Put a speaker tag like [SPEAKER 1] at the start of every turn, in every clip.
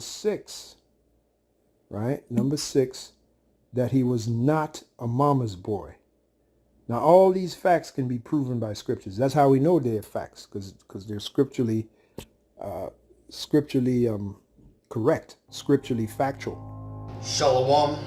[SPEAKER 1] 6, right? Number 6, that he was not a mama's boy. Now, all these facts can be proven by scriptures. That's how we know they're facts, because they're scripturally correct, scripturally factual.
[SPEAKER 2] Shalom,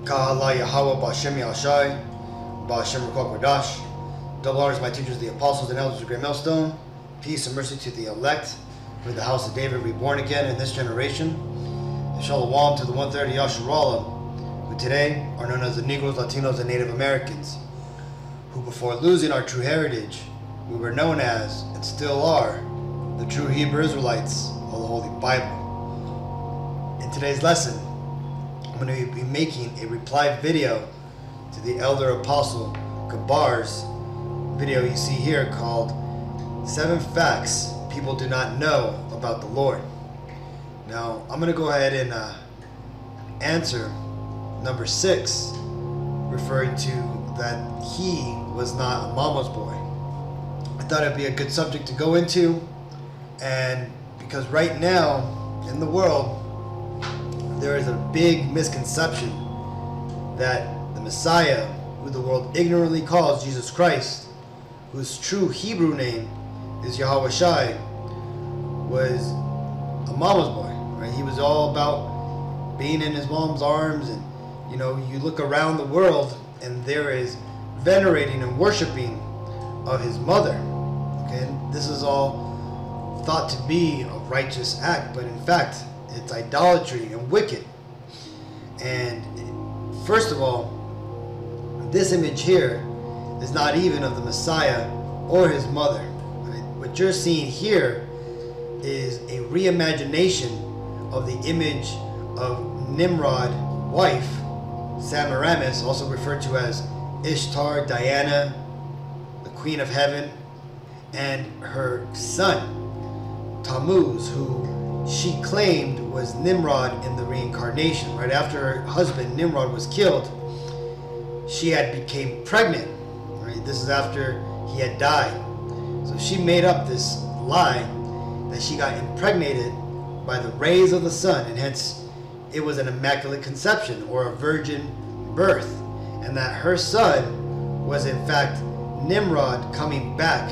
[SPEAKER 2] Kahala Yahweh Ba'Shem Yahshai, Ba'Shem Ruach Kodash. Double honors my teachers, the apostles and elders of Great Millstone. Peace and mercy to the elect, for the house of David reborn again in this generation. And Shalom to the 130 Yasharallah, who today are known as the Negroes, Latinos, and Native Americans, who before losing our true heritage, we were known as, and still are, the true Hebrew Israelites of the Holy Bible. In today's lesson, I'm going to be making a reply video to the Elder Apostle Kabar's video you see here called 7 Facts People Do Not Know About the Lord. Now, I'm going to go ahead and answer number 6, referring to that he was not a mama's boy. I thought it'd be a good subject to go into, and because right now in the world there is a big misconception that the Messiah, who the world ignorantly calls Jesus Christ, whose true Hebrew name is Yahweh Shai, was a mama's boy, right? He was all about being in his mom's arms, and you know, you look around the world and there is venerating and worshiping of his mother. Okay, and this is all thought to be a righteous act, but in fact it's idolatry and wicked. And first of all, this image here is not even of the Messiah or his mother. Right? What you're seeing here is a reimagination of the image of Nimrod, wife Semiramis, also referred to as Ishtar, Diana, the Queen of Heaven, and her son Tammuz, who she claimed was Nimrod in the reincarnation. Right after her husband Nimrod was killed, she had became pregnant. Right, this is after he had died. So she made up this lie that she got impregnated by the rays of the sun, and hence it was an immaculate conception or a virgin birth, and that her son was in fact Nimrod coming back,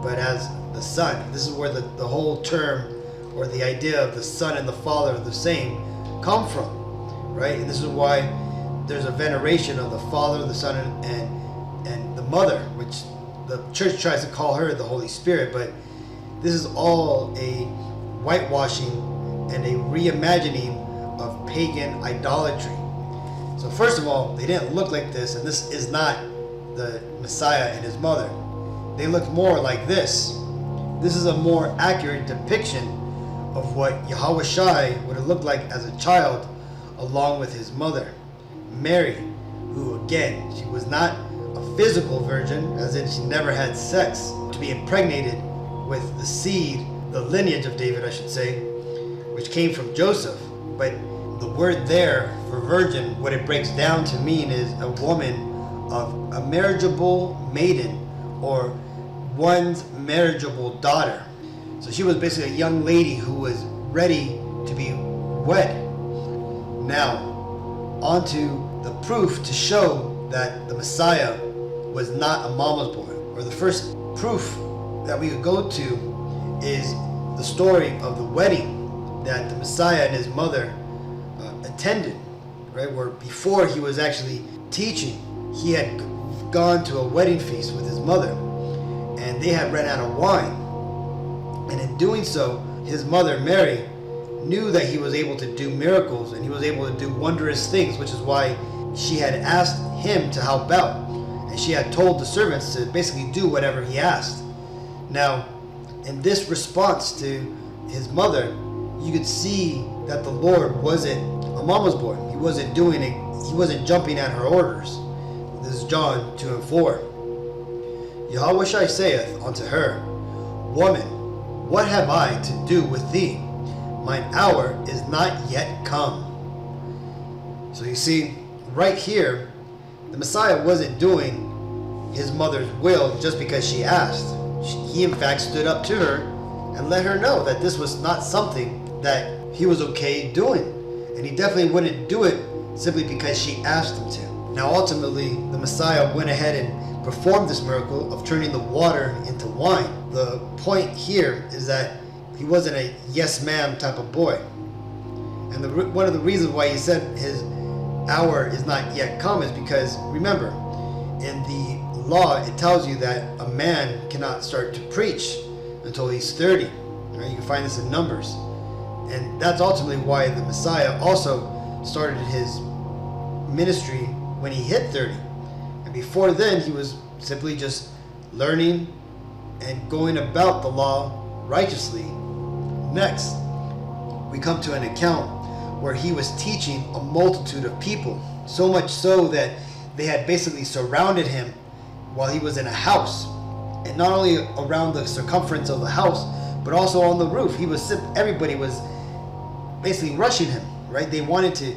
[SPEAKER 2] but as the son. This is where the whole term or the idea of the son and the father are the same come from, right? And this is why there's a veneration of the Father, the Son, and the Mother, which the church tries to call her the Holy Spirit, but this is all a whitewashing and a reimagining of pagan idolatry. So first of all, they didn't look like this, and this is not the Messiah and his mother. They look more like this. This is a more accurate depiction of what Yahweh Shai would have looked like as a child, along with his mother, Mary, who again, she was not a physical virgin, as in she never had sex, to be impregnated with the seed, the lineage of David, I should say, which came from Joseph. But the word there for virgin, what it breaks down to mean is a woman of a marriageable maiden, or one's marriageable daughter. So she was basically a young lady who was ready to be wed. Now, onto the proof to show that the Messiah was not a mama's boy. Or the first proof that we could go to is the story of the wedding that the Messiah and his mother attended, right? Where before he was actually teaching, he had gone to a wedding feast with his mother, and they had run out of wine. And in doing so, his mother, Mary, knew that he was able to do miracles and he was able to do wondrous things, which is why she had asked him to help out. And she had told the servants to basically do whatever he asked. Now, in this response to his mother, you could see that the Lord wasn't a mama's boy. He wasn't doing it. He wasn't jumping at her orders. This is John 2 and 4. Yahweh Shai saith unto her, Woman, what have I to do with thee? Mine hour is not yet come. So you see, right here, the Messiah wasn't doing his mother's will just because she asked. He in fact stood up to her and let her know that this was not something that he was okay doing. And he definitely wouldn't do it simply because she asked him to. Now ultimately, the Messiah went ahead and performed this miracle of turning the water into wine. The point here is that he wasn't a yes ma'am type of boy. And one of the reasons why he said his hour is not yet come is because, remember, in the law it tells you that a man cannot start to preach until he's 30. Right? You can find this in Numbers. And that's ultimately why the Messiah also started his ministry when he hit 30. And before then, he was simply just learning and going about the law righteously. Next, we come to an account where he was teaching a multitude of people, so much so that they had basically surrounded him while he was in a house, and not only around the circumference of the house, but also on the roof. Everybody was basically rushing him, right? They wanted to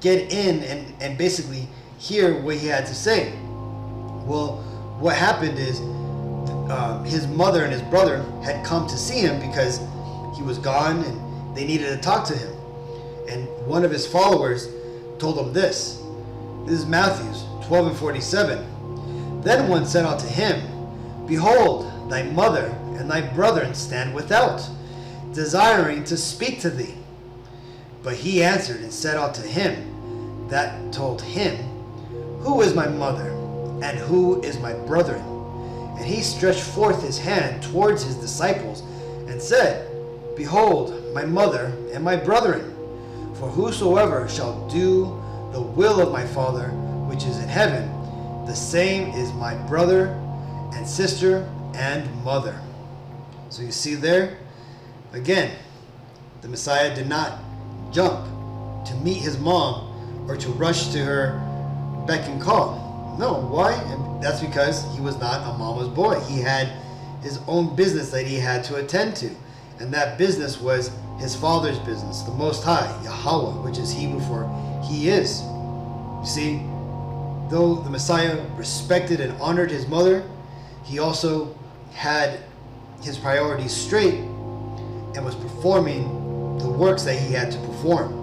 [SPEAKER 2] get in and basically hear what he had to say. Well, what happened is his mother and his brother had come to see him because he was gone and they needed to talk to him. And one of his followers told him this. This is Matthew 12:47. Then one said unto him, Behold, thy mother and thy brethren stand without, desiring to speak to thee. But he answered and said unto him that told him, Who is my mother, and who is my brethren? And he stretched forth his hand towards his disciples, and said, Behold, my mother and my brethren. For whosoever shall do the will of my Father which is in heaven, the same is my brother and sister and mother. So you see there, again, the Messiah did not jump to meet his mom or to rush to her beck and call. No, why? And that's because he was not a mama's boy. He had his own business that he had to attend to. And that business was his Father's business, the Most High, Yahweh, which is Hebrew for He is. You see, though the Messiah respected and honored his mother, he also had his priorities straight and was performing the works that he had to perform.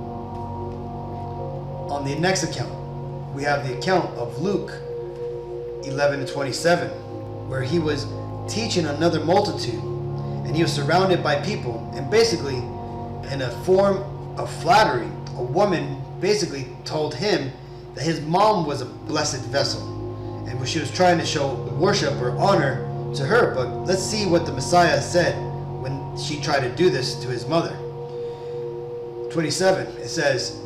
[SPEAKER 2] On the next account, we have the account of Luke 11:27, where he was teaching another multitude, and he was surrounded by people, and basically, in a form of flattery, a woman basically told him that his mom was a blessed vessel, and she was trying to show worship or honor to her. But let's see what the Messiah said when she tried to do this to his mother. 27, it says,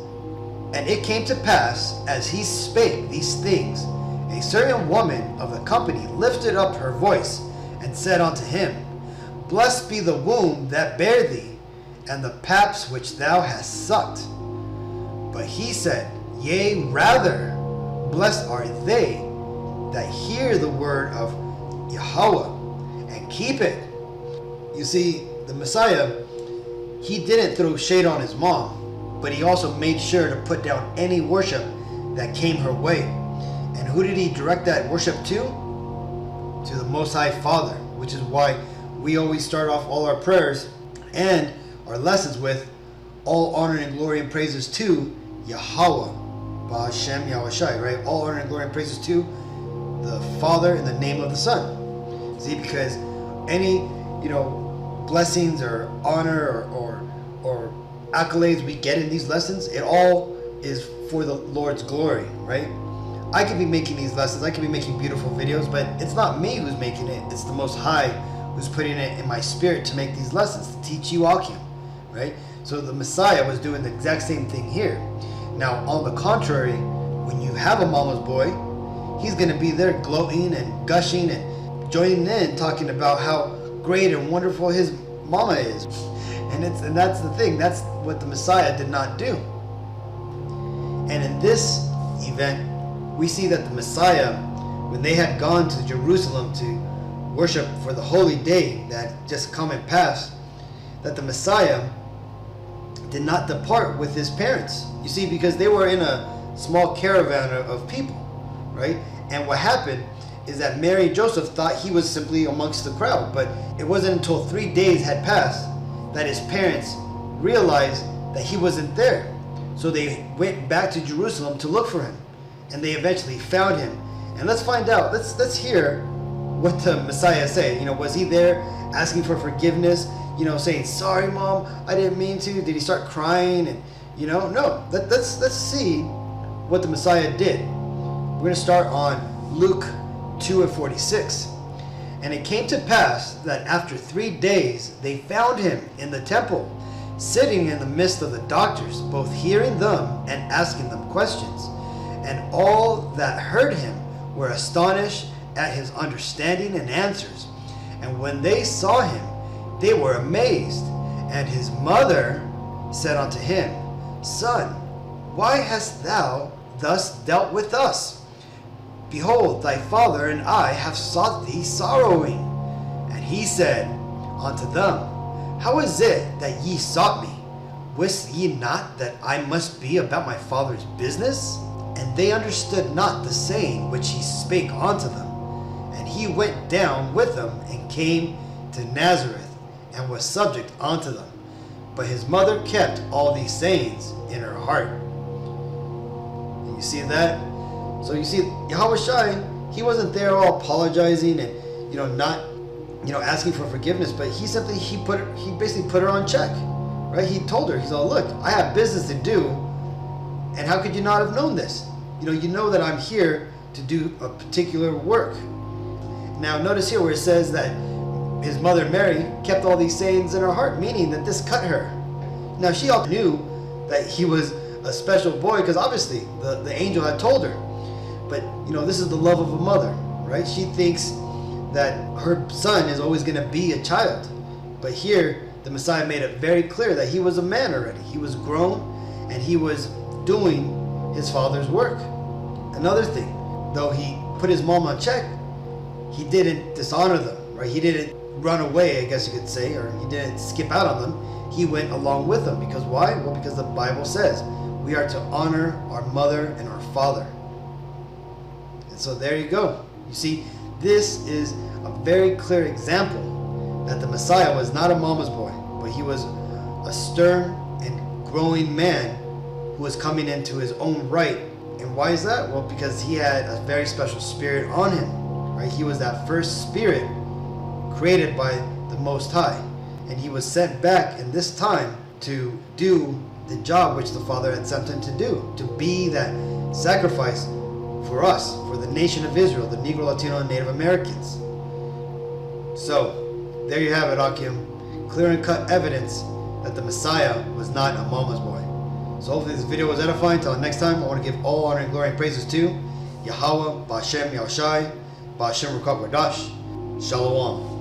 [SPEAKER 2] And it came to pass, as he spake these things, a certain woman of the company lifted up her voice, and said unto him, Blessed be the womb that bare thee, and the paps which thou hast sucked. But he said, Yea, rather, blessed are they that hear the word of Yahweh, and keep it. You see, the Messiah, he didn't throw shade on his mom, but he also made sure to put down any worship that came her way. And who did he direct that worship to? To the Most High Father, which is why we always start off all our prayers and our lessons with all honor and glory and praises to Yahweh, Ba'Shem Yahushai, right? All honor and glory and praises to the Father in the name of the Son. See, because any, blessings or honor or accolades we get in these lessons, it all is for the Lord's glory, right? I could be making these lessons, I could be making beautiful videos, but it's not me who's making it, it's the Most High who's putting it in my spirit to make these lessons, to teach you Akim, right? So the Messiah was doing the exact same thing here. Now, on the contrary, when you have a mama's boy, he's going to be there gloating and gushing and joining in, talking about how great and wonderful his mama is. And that's the thing. That's what the Messiah did not do. And in this event, we see that the Messiah, when they had gone to Jerusalem to worship for the holy day that had just come and passed, that the Messiah did not depart with his parents. You see, because they were in a small caravan of people, right? And what happened is that Mary and Joseph thought he was simply amongst the crowd, but it wasn't until 3 days had passed that his parents realized that he wasn't there. So they went back to Jerusalem to look for him, and they eventually found him. And let's find out. Let's hear what the Messiah said. Was he there asking for forgiveness? Saying, "Sorry, Mom, I didn't mean to." Did he start crying? And no. Let's see what the Messiah did. We're going to start on Luke 2:46. And it came to pass that after 3 days they found him in the temple, sitting in the midst of the doctors, both hearing them and asking them questions. And all that heard him were astonished at his understanding and answers. And when they saw him, they were amazed. And his mother said unto him, "Son, why hast thou thus dealt with us? Behold, thy father and I have sought thee sorrowing." And he said unto them, "How is it that ye sought me? Wist ye not that I must be about my father's business?" And they understood not the saying which he spake unto them. And he went down with them and came to Nazareth, and was subject unto them. But his mother kept all these sayings in her heart. And you see that? So you see, Yahweh Shai, he wasn't there all apologizing and not asking for forgiveness, but he basically put her on check, right? He told her, he's all, "Look, I have business to do, and how could you not have known this? You know that I'm here to do a particular work." Now notice here where it says that his mother Mary kept all these sayings in her heart, meaning that this cut her. Now she all knew that he was a special boy, because obviously the angel had told her. But this is the love of a mother, right? She thinks that her son is always going to be a child. But here the Messiah made it very clear that he was a man already. He was grown, and he was doing his father's work. Another thing, though he put his mom on check, he didn't dishonor them, right? He didn't run away, I guess you could say, or he didn't skip out on them. He went along with them. Because why? Well, because the Bible says we are to honor our mother and our father. And so there you go. You see, this is a very clear example that the Messiah was not a mama's boy, but he was a stern and growing man who was coming into his own right. And why is that? Well, because he had a very special spirit on him, right? He was that first spirit created by the Most High, and he was sent back in this time to do the job which the Father had sent him to do, to be that sacrifice for us, for the nation of Israel, the Negro, Latino, and Native Americans. So there you have it, Akim. Clear and cut evidence that the Messiah was not a mama's boy. So hopefully this video was edifying. Until next time, I want to give all honor and glory and praises to Yahweh, Ba'Shem Yahushai, Ba'Shem Ruach Dash. Shalom.